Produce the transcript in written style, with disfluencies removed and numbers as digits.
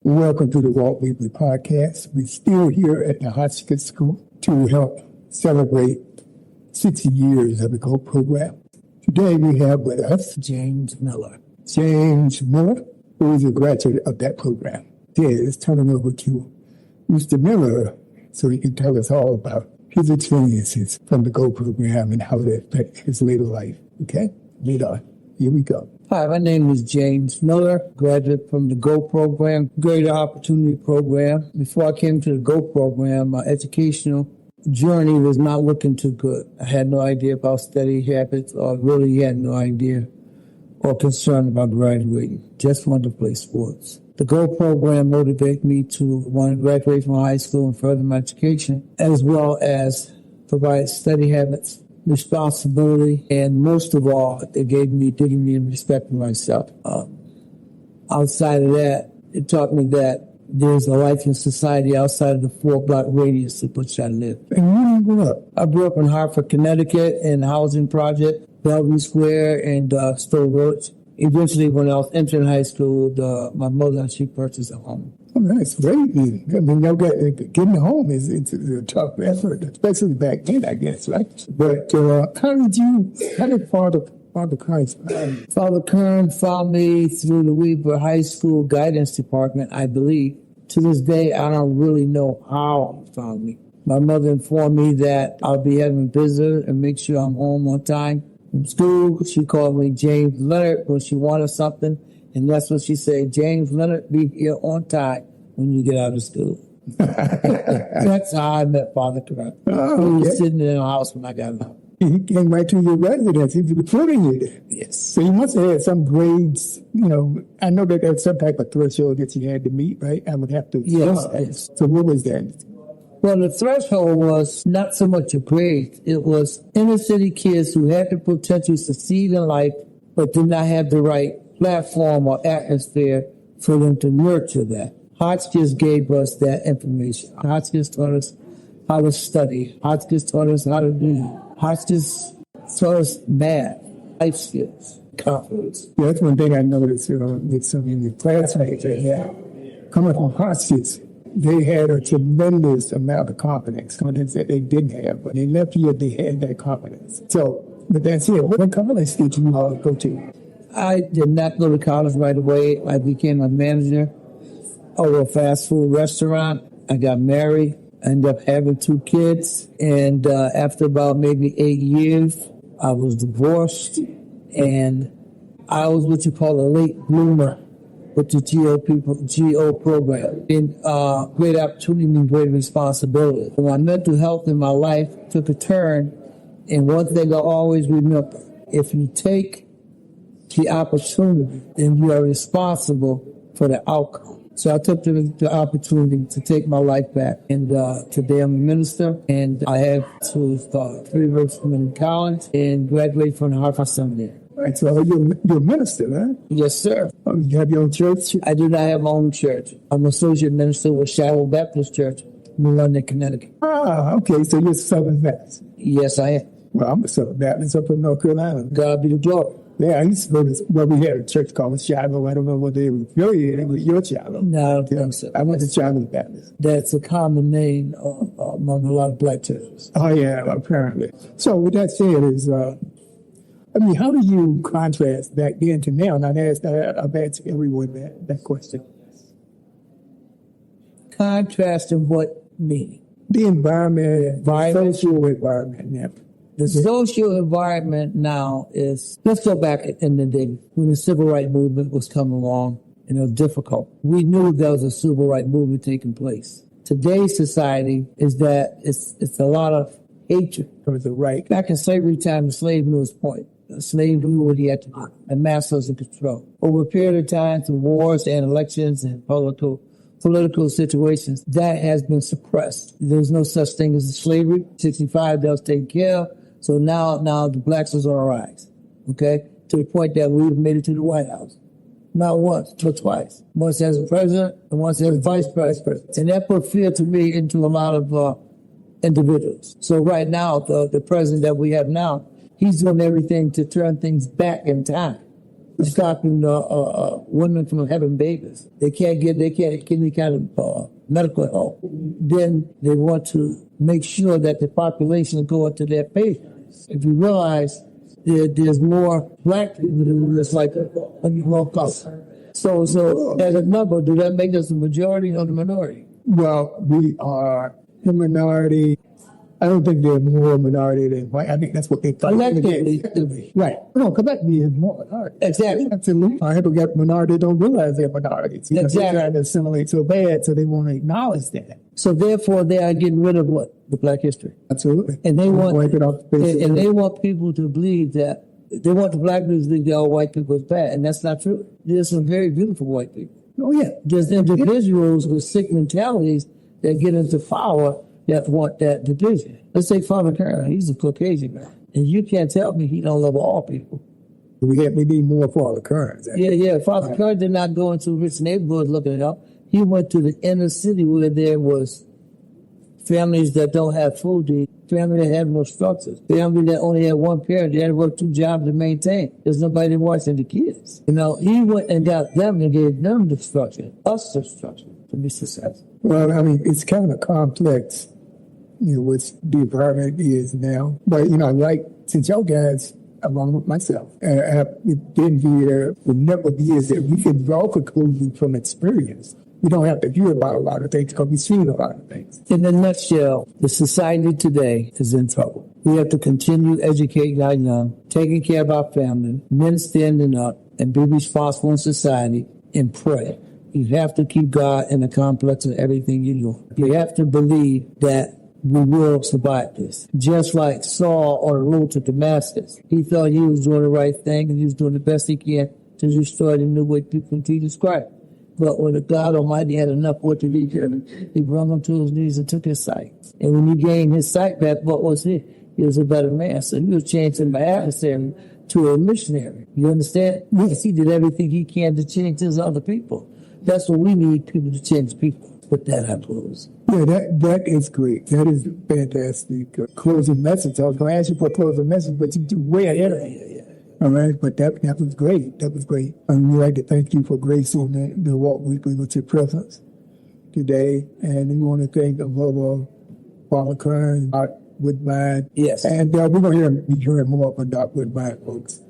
Welcome to the Walt Weekly Podcast. We're still here at the Hotchkiss School to help celebrate 60 years of the GO program. Today we have with us James Miller. James Miller, who is a graduate of that program. Is turning over to Mr. Miller so he can tell us all about his experiences from the GO program and how it affects his later life. Okay? Lead on. Here we go. Hi, my name is James Miller, graduate from the GO program, Greater Opportunity Program. Before I came to the GO program, my educational journey was not looking too good. I had no idea about study habits, or really had no idea or concern about graduating. Just wanted to play sports. The GO program motivated me to want to graduate from high school and further my education, as well as provide study habits, responsibility, and most of all, it gave me dignity and respect for myself. Outside of that, it taught me that there's a life in society outside of the 4-block radius in which I live. And where did you grow up? I grew up in Hartford, Connecticut, in a housing project, Bellevue Square, and Stowe Village. Eventually, when I was entering high school, my mother, she purchased a home. Oh, that's great. I mean, getting home is a tough effort, especially back then, I guess, right? But how did Father Kern? Father Kern found me through the Weber High School guidance department, I believe. To this day, I don't really know how he found me. My mother informed me that I'll be having a visitor and make sure I'm home on time from school. She called me James Leonard when she wanted something. And that's what she said, James Leonard, be here on time when you get out of school. That's how I met Father Curran. Oh, He was sitting in the house when I got out. He came right to your residence. He was putting you there. Yes. So you must have had some grades, I know that there's some type of threshold that you had to meet, right? I would have to. Yes. So what was that? Well, the threshold was not so much a grade. It was inner city kids who had the potential to succeed in life, but did not have the right platform or atmosphere for them to nurture that. Hotchkiss gave us that information. Hotchkiss taught us how to study. Hotchkiss taught us how to read. Hotchkiss taught us math, life skills, confidence. Yeah, that's one thing I noticed with some of the classmates that had coming from Hotchkiss. They had a tremendous amount of confidence that they didn't have, but they left here, they had that confidence. So, but that's it. What college did you go to? I did not go to college right away. I became a manager of a fast food restaurant. I got married. I ended up having 2 kids. And after about maybe 8 years, I was divorced. And I was what you call a late bloomer with the GO program. And great opportunity and great responsibility. My mental health in my life took a turn. And one thing I always remember, if you take the opportunity, then you are responsible for the outcome. So I took the opportunity to take my life back. And today I'm a minister, and I have 3 years in college and graduate from the Hartford Seminary. Right, so you're a minister, right? Yes, sir. Oh, you have your own church? I do not have my own church. I'm associate minister with Shiloh Baptist Church in London, Connecticut. Ah, okay, so you're Southern Baptist. Yes, I am. Well, I'm a Southern Baptist up in North Carolina. God be the glory. Yeah, I used to go to, we had a church called Shiloh. I don't know what they were affiliated with your Shiloh. No, I don't think so. I went to Shiloh Baptist. That's a common name among a lot of black churches. Oh, yeah, apparently. So with that said is, how do you contrast back then to now? And I've asked everyone that question. Contrast in what meaning? The environment, social environment, yeah. The social environment now is, let's go back in the day when the civil rights movement was coming along and it was difficult. We knew there was a civil rights movement taking place. Today's society is that it's a lot of hatred for the right. Back in slavery time, the slave knew his point. The slave knew what he had to do. The master was in control. Over a period of time, through wars and elections and political situations, that has been suppressed. There's no such thing as slavery. 65, that was taken care of. So now the blacks is on the rise, okay? To the point that we've made it to the White House. Not once, but twice. Once as a president and once as a vice president. And that put fear to me into a lot of individuals. So right now, the president that we have now, he's doing everything to turn things back in time. stopping women from having babies. They can't get any kind of medical help. Then they want to make sure that the population go into their patients. If you realize there's more black people than there's like more color. So as a number, do that make us the majority or the minority? Well, we are the minority. I don't think they're more minority than white. I think that's what they thought. Collectively. Right. No, collectively is more minority. Exactly. Absolutely. I have got minority don't realize they're minorities. They're trying to assimilate so bad, so they want to acknowledge that. So therefore, they are getting rid of what? The Black history. Absolutely. And they want wipe it off the face and they want people to believe that they want the black people to think that all white people is bad, and that's not true. There's some very beautiful white people. Oh yeah. There's individuals with sick mentalities that get into power that want that division. Let's take Father Kern. He's a Caucasian man, and you can't tell me he don't love all people. We need more Father Kern. Yeah. Father Kern did not go into rich neighborhoods looking it up. He went to the inner city where there was families that don't have food to eat, family that have no structures, family that only had one parent, they had to work 2 jobs to maintain. There's nobody watching the kids. He went and got them and gave them the structure, us the structure to be successful. Well, I mean, it's kind of complex, what the environment is now. But, since y'all guys, along with myself, have been here for a number of years, that we can draw conclusions from experience. We don't have to hear about a lot of things because we've seen a lot of things. In a nutshell, the society today is in trouble. We have to continue educating our young, taking care of our family, men standing up and be responsible in society and pray. You have to keep God in the complex of everything you do. You have to believe that we will survive this. Just like Saul on the road to Damascus. He thought he was doing the right thing and he was doing the best he can to destroy the new way people to describe. But when the God Almighty had enough work to be given, he brought him to his knees and took his sight. And when he gained his sight back, what was he? He was a better man. So he was changed from an adversary to a missionary. You understand? Yes, he did everything he can to change his other people. That's what we need, people to change people. With that, I close. Yeah, that is great. That is fantastic. Closing message. I was going to ask you for a closing message, but you do way ahead of me. All right, but that was great. That was great. And we'd like to thank you for gracing the Walt Weekly with your presence today. And we want to thank above all Father Curran, Doc Woodbine. Yes. And we're going to be hearing more from Doc Woodbine, folks.